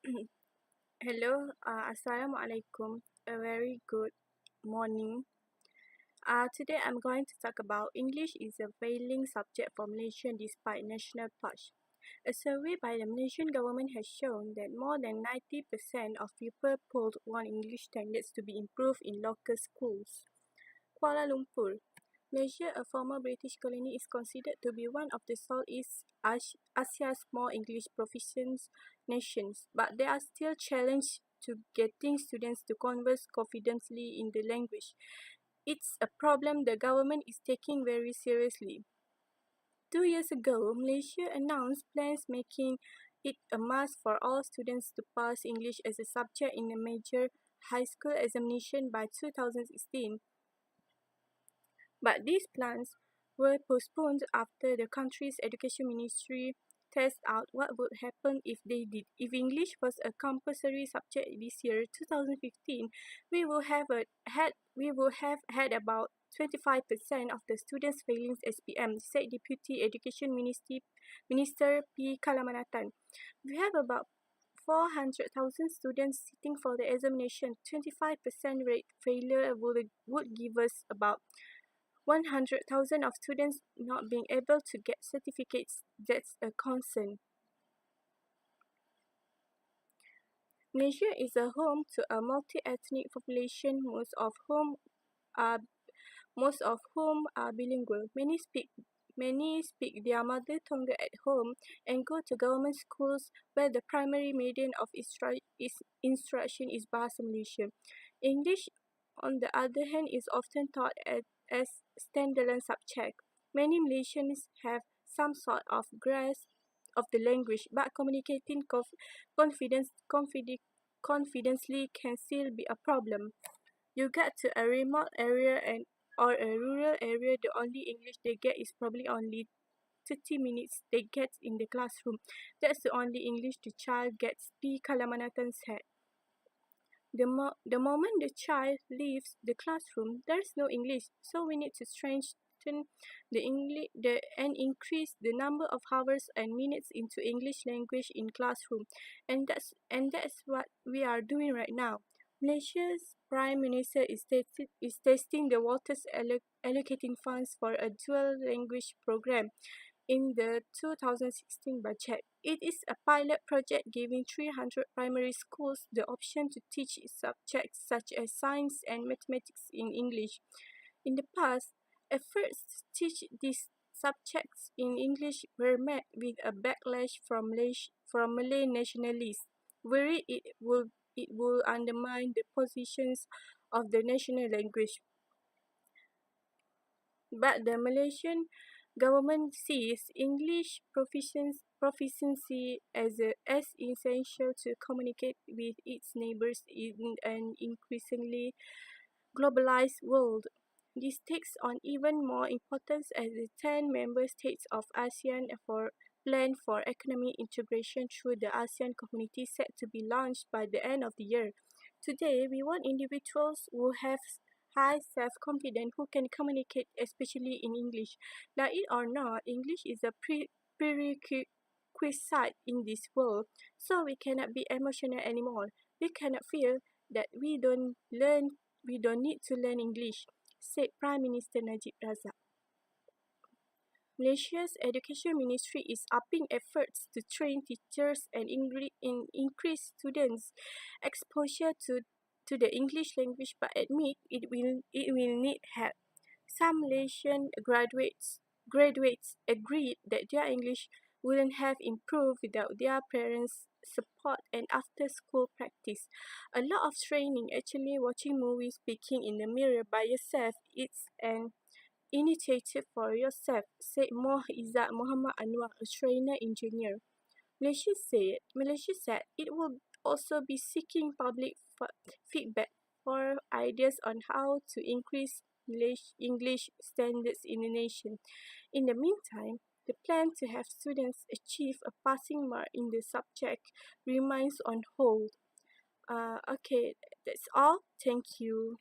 Hello, Assalamualaikum. A very good morning. Today I'm going to talk about English is a failing subject for Malaysia despite national push. A survey by the Malaysian government has shown that more than 90% of people polled want English standards to be improved in local schools. Kuala Lumpur. Malaysia, a former British colony, is considered to be one of the Southeast Asia's more English proficient nations, but there are still challenges to getting students to converse confidently in the language. It's a problem the government is taking very seriously. 2 years ago, Malaysia announced plans making it a must for all students to pass English as a subject in a major high school examination by 2016. But these plans were postponed after the country's education ministry tested out what would happen if they did. If English was a compulsory subject this year, 2015, we would have had about 25% of the students failing SPM, said Deputy Education Minister P. Kalamanatan. We have about 400,000 students sitting for the examination. 25% rate failure would give us about 100,000 of students not being able to get certificates. That's a concern. Malaysia is a home to a multi-ethnic population, are most of whom are bilingual. Many speak their mother tongue at home and go to government schools where the primary medium of instruction is Bahasa Malaysia. English, on the other hand, is often taught as standalone subject. Many Malaysians have some sort of grasp of the language, but communicating confidently can still be a problem. You get to a remote area or a rural area, the only English they get is probably only 30 minutes they get in the classroom. That's the only English the child gets, P. Kalamanatan said. The moment the child leaves the classroom, there's no English, so we need to strengthen and increase the number of hours and minutes into English language in classroom, and that's what we are doing right now. Malaysia's Prime Minister is testing the waters allocating funds for a dual language program in the 2016 budget. It is a pilot project giving 300 primary schools the option to teach subjects such as science and mathematics in English. In the past, efforts to teach these subjects in English were met with a backlash from Malay nationalists, worried it will undermine the positions of the national language. But the Malaysian government sees English proficiency as essential to communicate with its neighbors in an increasingly globalized world. This takes on even more importance as the 10 member states of ASEAN plan for economic integration through the ASEAN community set to be launched by the end of the year. Today, we want individuals who have high self-confidence who can communicate especially in English. Like it or not, English is a prerequisite in this world, so we cannot be emotional anymore. We cannot feel that we don't need to learn English, said Prime Minister Najib Razak. Malaysia's Education Ministry is upping efforts to train teachers and increase students' exposure to the English language, but admit it will need help. Some Malaysian graduates agreed that their English wouldn't have improved without their parents' support and after-school practice. A lot of training, actually watching movies, speaking in the mirror by yourself, it's an initiative for yourself, said Moh Izzat Muhammad Anwar, a trainer engineer. Malaysia said it will also be seeking public feedback for ideas on how to increase English standards in the nation. In the meantime, the plan to have students achieve a passing mark in the subject remains on hold. Okay, that's all. Thank you.